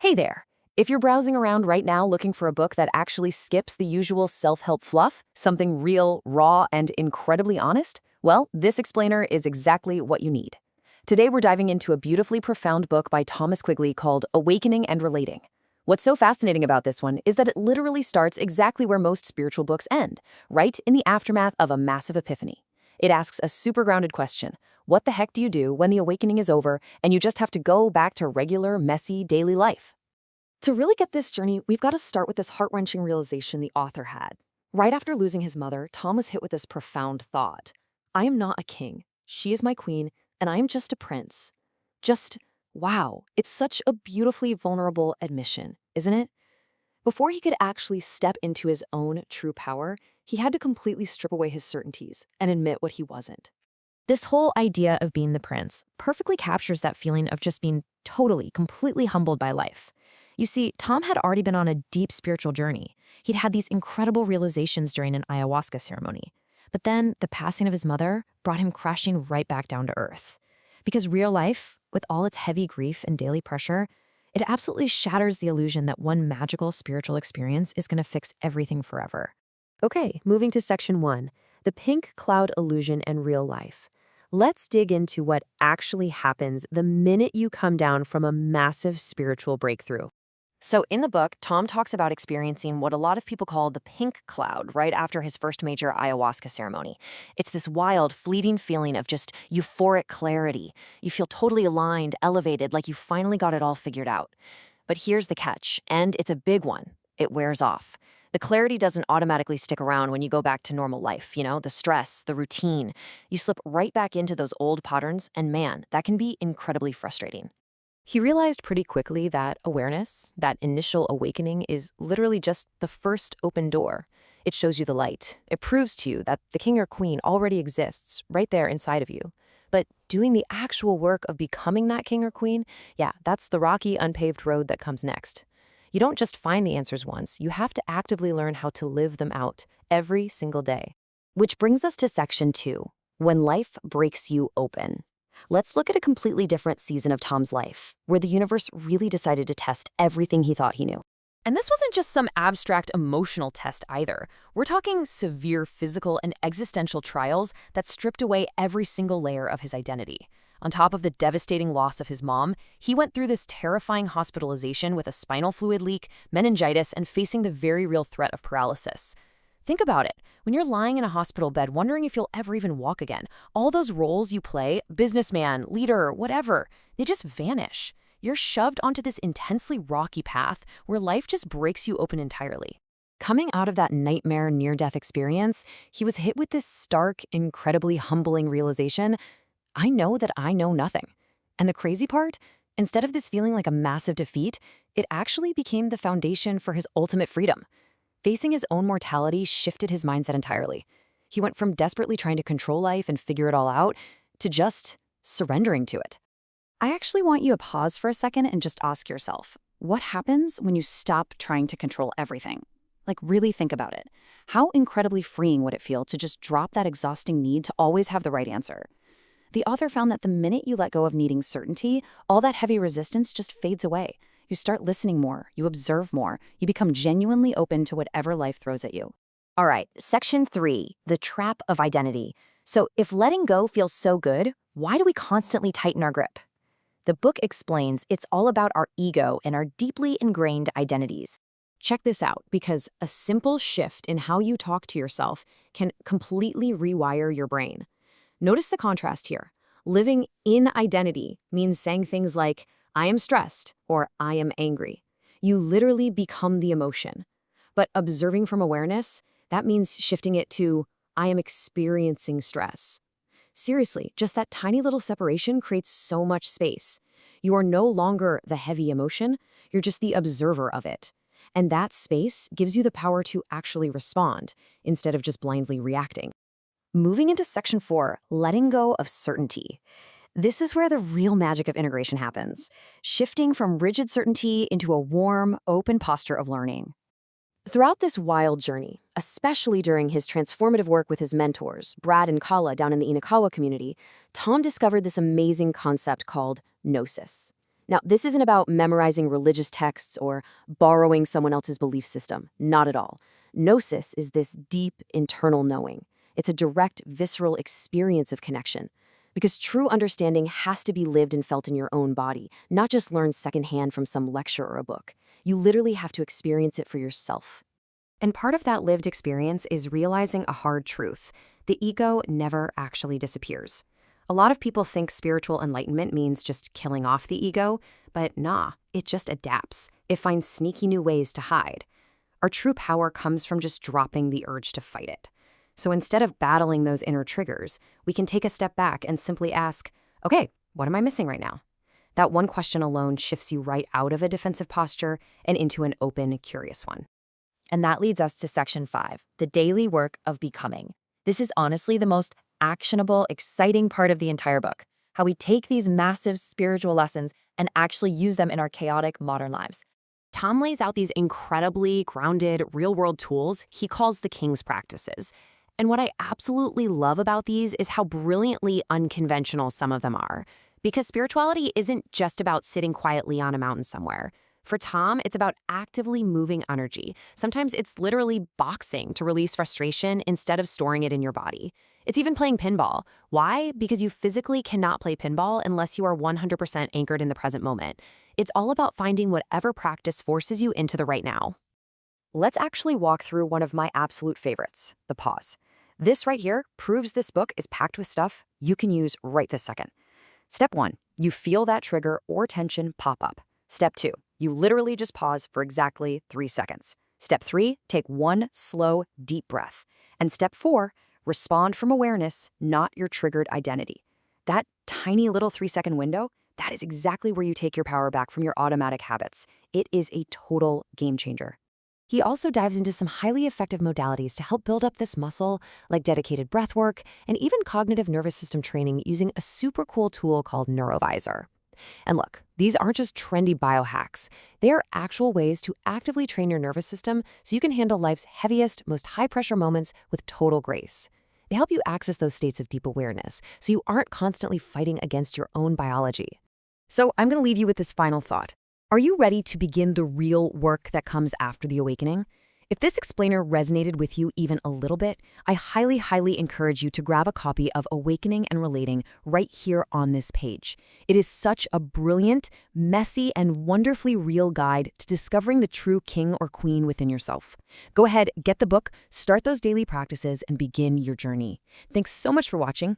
Hey there! If you're browsing around right now looking for a book that actually skips the usual self-help fluff, something real, raw, and incredibly honest, well, this explainer is exactly what you need. Today we're diving into a beautifully profound book by Thomas Quigley called Awakening and Relating. What's so fascinating about this one is that it literally starts exactly where most spiritual books end, right in the aftermath of a massive epiphany. It asks a super grounded question: what the heck do you do when the awakening is over and you just have to go back to regular, messy, daily life? To really get this journey, we've got to start with this heart-wrenching realization the author had. Right after losing his mother, Tom was hit with this profound thought. I am not a king. She is my queen, and I am just a prince. Just, wow, it's such a beautifully vulnerable admission, isn't it? Before he could actually step into his own true power, he had to completely strip away his certainties and admit what he wasn't. This whole idea of being the prince perfectly captures that feeling of just being totally, completely humbled by life. You see, Tom had already been on a deep spiritual journey. He'd had these incredible realizations during an ayahuasca ceremony. But then the passing of his mother brought him crashing right back down to earth. Because real life, with all its heavy grief and daily pressure, it absolutely shatters the illusion that one magical spiritual experience is going to fix everything forever. Okay, moving to section 1, the pink cloud illusion and real life. Let's dig into what actually happens the minute you come down from a massive spiritual breakthrough. So in the book, Tom talks about experiencing what a lot of people call the pink cloud right after his first major ayahuasca ceremony. It's this wild, fleeting feeling of just euphoric clarity. You feel totally aligned, elevated, like you finally got it all figured out. But here's the catch, and it's a big one. It wears off. The clarity doesn't automatically stick around when you go back to normal life, the stress, the routine. You slip right back into those old patterns, and man, that can be incredibly frustrating. He realized pretty quickly that awareness, that initial awakening, is literally just the first open door. It shows you the light. It proves to you that the king or queen already exists right there inside of you. But doing the actual work of becoming that king or queen, yeah, that's the rocky, unpaved road that comes next. You don't just find the answers once, you have to actively learn how to live them out every single day. Which brings us to section 2, when life breaks you open. Let's look at a completely different season of Tom's life, where the universe really decided to test everything he thought he knew. And this wasn't just some abstract emotional test either. We're talking severe physical and existential trials that stripped away every single layer of his identity. On top of the devastating loss of his mom, he went through this terrifying hospitalization with a spinal fluid leak, meningitis, and facing the very real threat of paralysis. Think about it. When you're lying in a hospital bed wondering if you'll ever even walk again, all those roles you play, businessman, leader, whatever, they just vanish. You're shoved onto this intensely rocky path where life just breaks you open entirely. Coming out of that nightmare near-death experience, he was hit with this stark, incredibly humbling realization: I know that I know nothing. And the crazy part? Instead of this feeling like a massive defeat, it actually became the foundation for his ultimate freedom. Facing his own mortality shifted his mindset entirely. He went from desperately trying to control life and figure it all out to just surrendering to it. I actually want you to pause for a second and just ask yourself, what happens when you stop trying to control everything? Like, really think about it. How incredibly freeing would it feel to just drop that exhausting need to always have the right answer? The author found that the minute you let go of needing certainty, all that heavy resistance just fades away. You start listening more, you observe more, you become genuinely open to whatever life throws at you. All right, section 3, the trap of identity. So if letting go feels so good, why do we constantly tighten our grip? The book explains it's all about our ego and our deeply ingrained identities. Check this out, because a simple shift in how you talk to yourself can completely rewire your brain. Notice the contrast here. Living in identity means saying things like, I am stressed, or I am angry. You literally become the emotion. But observing from awareness, that means shifting it to, I am experiencing stress. Seriously, just that tiny little separation creates so much space. You are no longer the heavy emotion, you're just the observer of it. And that space gives you the power to actually respond, instead of just blindly reacting. Moving into section 4, letting go of certainty. This is where the real magic of integration happens, shifting from rigid certainty into a warm, open posture of learning. Throughout this wild journey, especially during his transformative work with his mentors, Brad and Kala down in the Inakawa community, Tom discovered this amazing concept called gnosis. Now, this isn't about memorizing religious texts or borrowing someone else's belief system. Not at all. Gnosis is this deep internal knowing. It's a direct, visceral experience of connection. Because true understanding has to be lived and felt in your own body, not just learned secondhand from some lecture or a book. You literally have to experience it for yourself. And part of that lived experience is realizing a hard truth. The ego never actually disappears. A lot of people think spiritual enlightenment means just killing off the ego, but nah, it just adapts. It finds sneaky new ways to hide. Our true power comes from just dropping the urge to fight it. So instead of battling those inner triggers, we can take a step back and simply ask, okay, what am I missing right now? That one question alone shifts you right out of a defensive posture and into an open, curious one. And that leads us to section 5, the daily work of becoming. This is honestly the most actionable, exciting part of the entire book, how we take these massive spiritual lessons and actually use them in our chaotic modern lives. Tom lays out these incredibly grounded, real-world tools he calls the King's practices. And what I absolutely love about these is how brilliantly unconventional some of them are. Because spirituality isn't just about sitting quietly on a mountain somewhere. For Tom, it's about actively moving energy. Sometimes it's literally boxing to release frustration instead of storing it in your body. It's even playing pinball. Why? Because you physically cannot play pinball unless you are 100% anchored in the present moment. It's all about finding whatever practice forces you into the right now. Let's actually walk through one of my absolute favorites, the pause. This right here proves this book is packed with stuff you can use right this second. Step 1, you feel that trigger or tension pop up. Step 2, you literally just pause for exactly 3 seconds. Step 3, take one slow, deep breath. And step 4, respond from awareness, not your triggered identity. That tiny little 3-second window, that is exactly where you take your power back from your automatic habits. It is a total game changer. He also dives into some highly effective modalities to help build up this muscle, like dedicated breath work and even cognitive nervous system training using a super cool tool called Neurovisor. And look, these aren't just trendy biohacks. They are actual ways to actively train your nervous system so you can handle life's heaviest, most high-pressure moments with total grace. They help you access those states of deep awareness so you aren't constantly fighting against your own biology. So I'm going to leave you with this final thought. Are you ready to begin the real work that comes after the awakening? If this explainer resonated with you even a little bit, I highly, highly encourage you to grab a copy of Awakening and Relating right here on this page. It is such a brilliant, messy, and wonderfully real guide to discovering the true king or queen within yourself. Go ahead, get the book, start those daily practices, and begin your journey. Thanks so much for watching.